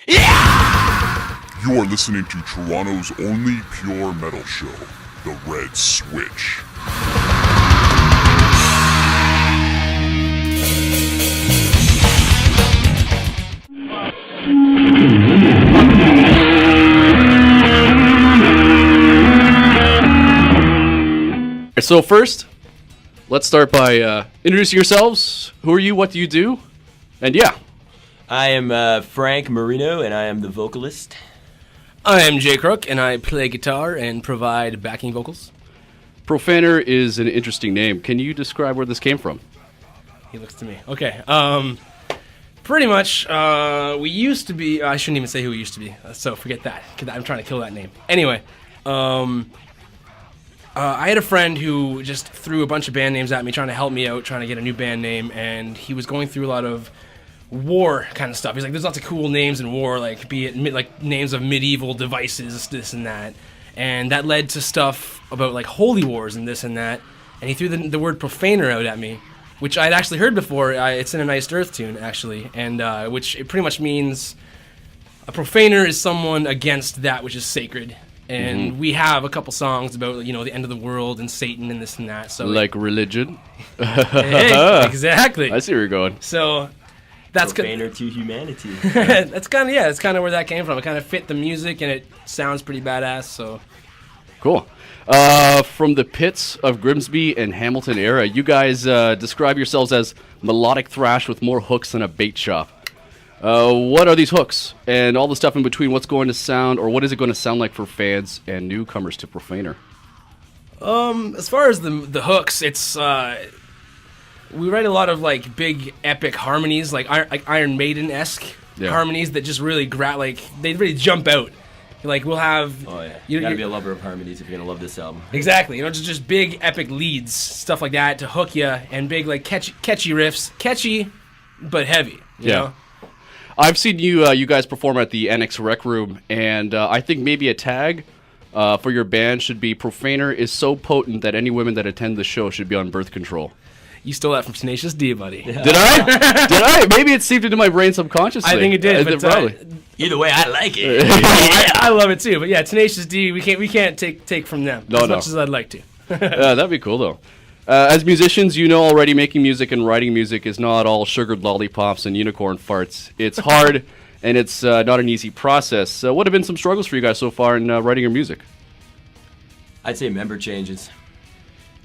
You are listening to Toronto's only pure metal show, The Red Switch. So first, let's start by introducing yourselves. Who are you? What do you do? And yeah. I am Frank Marino, and I am the vocalist. I am Jay Crook, and I play guitar and provide backing vocals. Profaner is an interesting name. Can you describe where this came from? He looks to me. Okay. Pretty much, we used to be... I shouldn't even say who we used to be, so forget that. 'Cause I'm trying to kill that name. Anyway, I had a friend who just threw a bunch of band names at me, trying to help me out, trying to get a new band name, and he was going through a lot of war kind of stuff. He's like, there's lots of cool names in war, like be it like names of medieval devices, this and that, and that led to stuff about like holy wars and this and that. And he threw the word Profaner out at me, which I'd actually heard before. It's in a Nice Earth tune actually, and which it pretty much means a profaner is someone against that which is sacred. And we have a couple songs about, you know, the end of the world and Satan and this and that. So like religion? Hey, exactly. I see where you're going. So that's Profaner to humanity. that's kind of where that came from. It kind of fit the music and it sounds pretty badass. So Cool. From the pits of Grimmmsby and Hamilton era, you guys describe yourselves as melodic thrash with more hooks than a bait shop. What are these hooks and all the stuff in between? What's going to sound, or what is it going to sound like for fans and newcomers to Profaner? as far as the hooks, it's we write a lot of like big epic harmonies, like Iron Maiden-esque harmonies that just really they really jump out. Like we'll have. Oh yeah, you gotta be a lover of harmonies if you're gonna love this album. Exactly, you know, just big epic leads, stuff like that to hook you, and big like catchy riffs, catchy but heavy. You know? I've seen you guys perform at the Annex Rec Room, and I think maybe a tag for your band should be Profaner is so potent that any women that attend the show should be on birth control. You stole that from Tenacious D, buddy. Did I? Did I? Maybe it seeped into my brain subconsciously. I think it did. But, probably. Either way, I like it. I love it too. But yeah, Tenacious D, we can't take from them as much as I'd like to. That'd be cool though. As musicians, you know already making music and writing music is not all sugared lollipops and unicorn farts. It's hard, and it's not an easy process. So what have been some struggles for you guys so far in writing your music? I'd say member changes.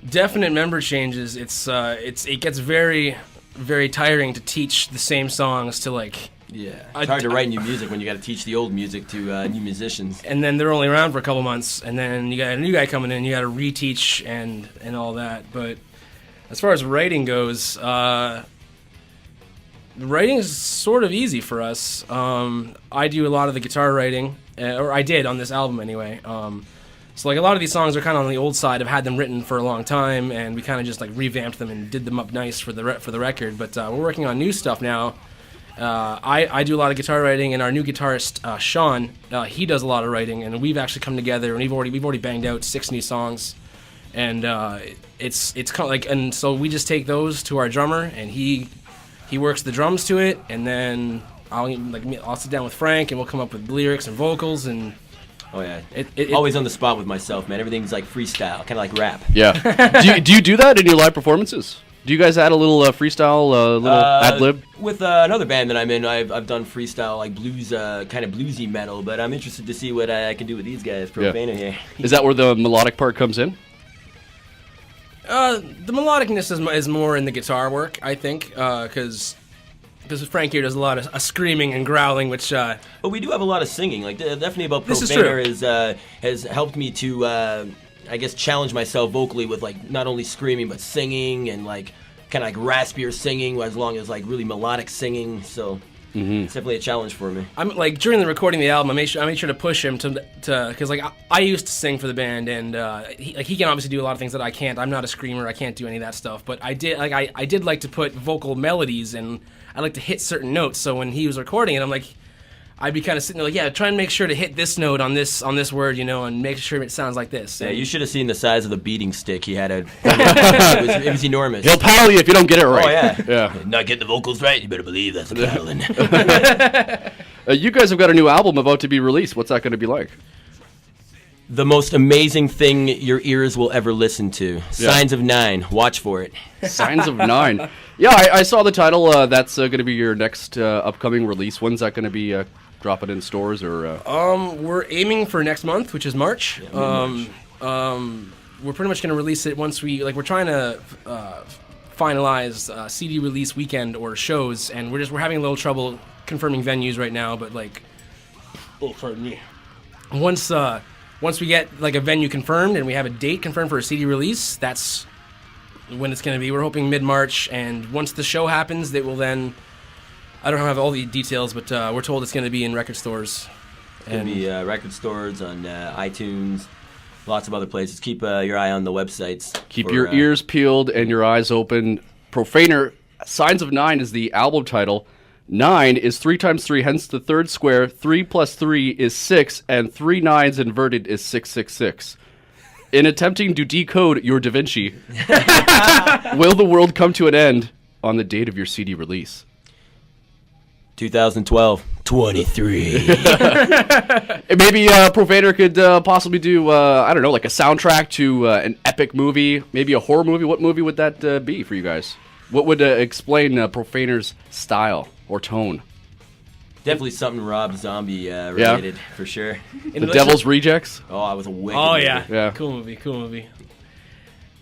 Definite member changes. It gets very, very tiring to teach the same songs to like. Yeah, it's hard to write new music when you got to teach the old music to new musicians. And then they're only around for a couple months, and then you got a new guy coming in, you got to reteach and all that. But as far as writing goes, writing is sort of easy for us. I do a lot of the guitar writing, or I did on this album anyway. So like a lot of these songs are kind of on the old side. I've had them written for a long time, and we kind of just like revamped them and did them up nice for the record. But we're working on new stuff now. I do a lot of guitar writing, and our new guitarist Sean, he does a lot of writing, and we've actually come together, and we've already banged out 6 new songs, and it's kind of like, and so we just take those to our drummer, and he works the drums to it, and then I'll sit down with Frank, and we'll come up with lyrics and vocals, and oh yeah, always on the spot with myself, man. Everything's like freestyle, kind of like rap. Yeah. do you do that in your live performances? Do you guys add a little freestyle, little ad-lib? With another band that I'm in, I've done freestyle, like blues, kind of bluesy metal, but I'm interested to see what I can do with these guys, Profaner here. Is that where the melodic part comes in? The melodicness is more in the guitar work, I think, because Frank here does a lot of screaming and growling, which... But we do have a lot of singing, like definitely about Profaner has helped me to... I guess challenge myself vocally with like not only screaming but singing and like kind of like raspier singing as long as like really melodic singing. So it's definitely a challenge for me. I'm like during the recording of the album, I made sure to push him to because like I used to sing for the band, and he can obviously do a lot of things that I can't. I'm not a screamer. I can't do any of that stuff. But I did like to put vocal melodies, and I like to hit certain notes. So when he was recording it, I'm like. I'd be kind of sitting there like, yeah, try and make sure to hit this note on this word, you know, and make sure it sounds like this. Yeah, you should have seen the size of the beating stick he had. It was enormous. He'll paddle you if you don't get it right. Oh, yeah. Not getting the vocals right, you better believe that's a paddling. You guys have got a new album about to be released. What's that going to be like? The most amazing thing your ears will ever listen to. Signs of 9. Watch for it. Signs of 9. Yeah, I saw the title. That's going to be your next upcoming release. When's that going to be dropping in stores? Or we're aiming for next month, which is March. Yeah, We're pretty much going to release it once we're trying to finalize CD release weekend or shows, and we're having a little trouble confirming venues right now. But pardon me. Once we get a venue confirmed and we have a date confirmed for a CD release, that's when it's going to be. We're hoping mid-March, and once the show happens, they will then. I don't have all the details, but we're told it's going to be in record stores. It's going to be record stores on iTunes, lots of other places. Keep your eye on the websites. Keep your ears peeled and your eyes open. Profaner, Signs of 9 is the album title. 9 is 3 times 3, hence the third square. 3 plus 3 is 6, and 3 9s inverted is 666. In attempting to decode your Da Vinci, will the world come to an end on the date of your CD release? 2012. 23. Maybe Profaner could possibly do, I don't know, like a soundtrack to an epic movie, maybe a horror movie. What movie would that be for you guys? What would explain Profaner's style or tone? Definitely something Rob Zombie related, for sure. The Devil's Rejects? Oh, I was a wicked movie. Yeah. Cool movie.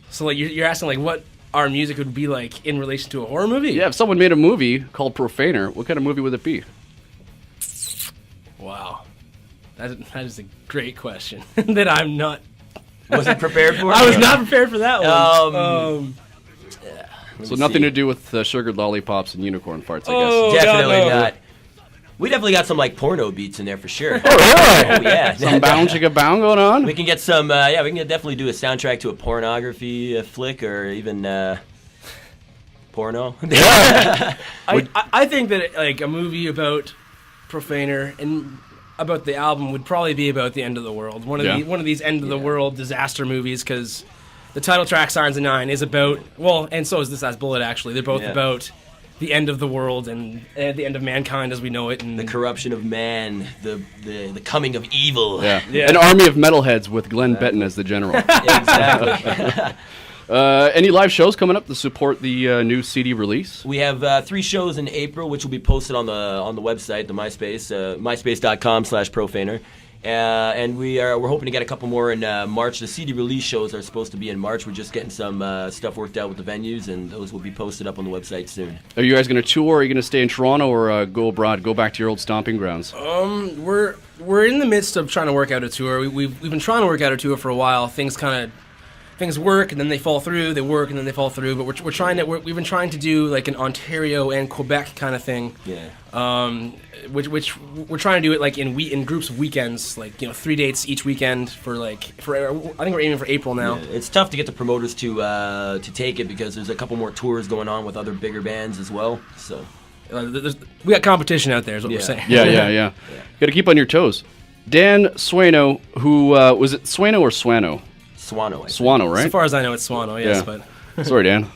So you're asking what our music would be like in relation to a horror movie? Yeah, if someone made a movie called Profaner, what kind of movie would it be? Wow. That is a great question that I'm not... Wasn't prepared for? I was not prepared for that one. So nothing to do with sugared lollipops and unicorn farts, I Oh, guess. Definitely God, no. not. We definitely got some porno beats in there for sure. Oh, really? Yeah. Some bound chicka bound going on? We can get some, we can definitely do a soundtrack to a pornography flick or even porno. I think that a movie about Profaner and about the album would probably be about the end of the world. One of these end of the world disaster movies, because the title track Signs of 9 is about, and so is This Last Bullet actually. They're both about the end of the world and the end of mankind as we know it, and the corruption of man, the coming of evil. Yeah. An army of metalheads with Glenn Benton as the general. Exactly. Any live shows coming up to support the new CD release? We have 3 shows in April, which will be posted on the website, the MySpace, myspace.com/Profaner. And we're hoping to get a couple more in March. The CD release shows are supposed to be in March. We're just getting some stuff worked out with the venues, and those will be posted up on the website soon. Are you guys going to tour? Are you going to stay in Toronto or go abroad? Go back to your old stomping grounds? We're in the midst of trying to work out a tour. We've been trying to work out a tour for a while. Things work and then they fall through. They work and then they fall through. But we've been trying to do an Ontario and Quebec kind of thing. Yeah. Which we're trying to do it in groups of weekends, 3 dates each weekend for I think we're aiming for April now. Yeah, it's tough to get the promoters to take it because there's a couple more tours going on with other bigger bands as well. So we got competition out there, is what we're saying. Yeah. Got to keep on your toes. Dan Swano, who was it Swano or Swano? Swano, right? So far as I know, it's Swano. Yes, Yeah. but. Sorry, Dan.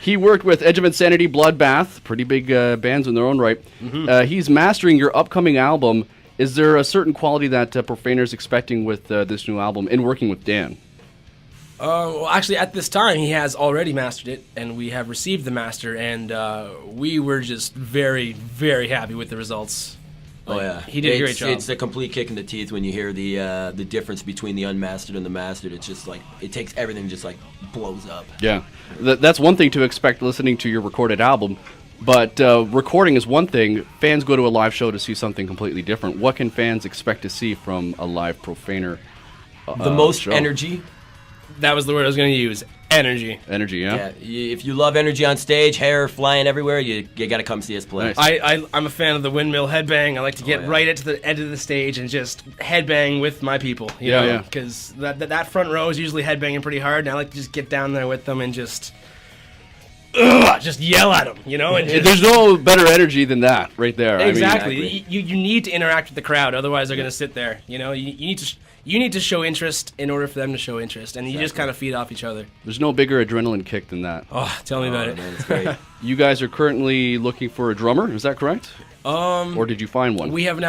He worked with Edge of Insanity, Bloodbath, pretty big bands in their own right. Mm-hmm. He's mastering your upcoming album. Is there a certain quality that Profaner's expecting with this new album in working with Dan? Well, actually, at this time, he has already mastered it, and we have received the master, and we were just very, very happy with the results. Oh yeah, he did a great job. It's a complete kick in the teeth when you hear the difference between the unmastered and the mastered. It's just it takes everything just blows up. Yeah, that's one thing to expect listening to your recorded album, but recording is one thing. Fans go to a live show to see something completely different. What can fans expect to see from a live Profaner? The most show? energy. That was the word I was going to use. Energy. Energy, yeah. If you love energy on stage, hair flying everywhere, you got to come see us play. Nice. I'm a fan of the windmill headbang. I like to get right into the end of the stage and just headbang with my people. You know, because that front row is usually headbanging pretty hard, and I like to just get down there with them and just yell at them. And there's no better energy than that right there. Exactly. I mean, you need to interact with the crowd, otherwise they're going to sit there. You need to show interest in order for them to show interest, and you just kind of feed off each other. There's no bigger adrenaline kick than that. Oh, tell me about it. Man, it's great. You guys are currently looking for a drummer, is that correct? Or did you find one? We have now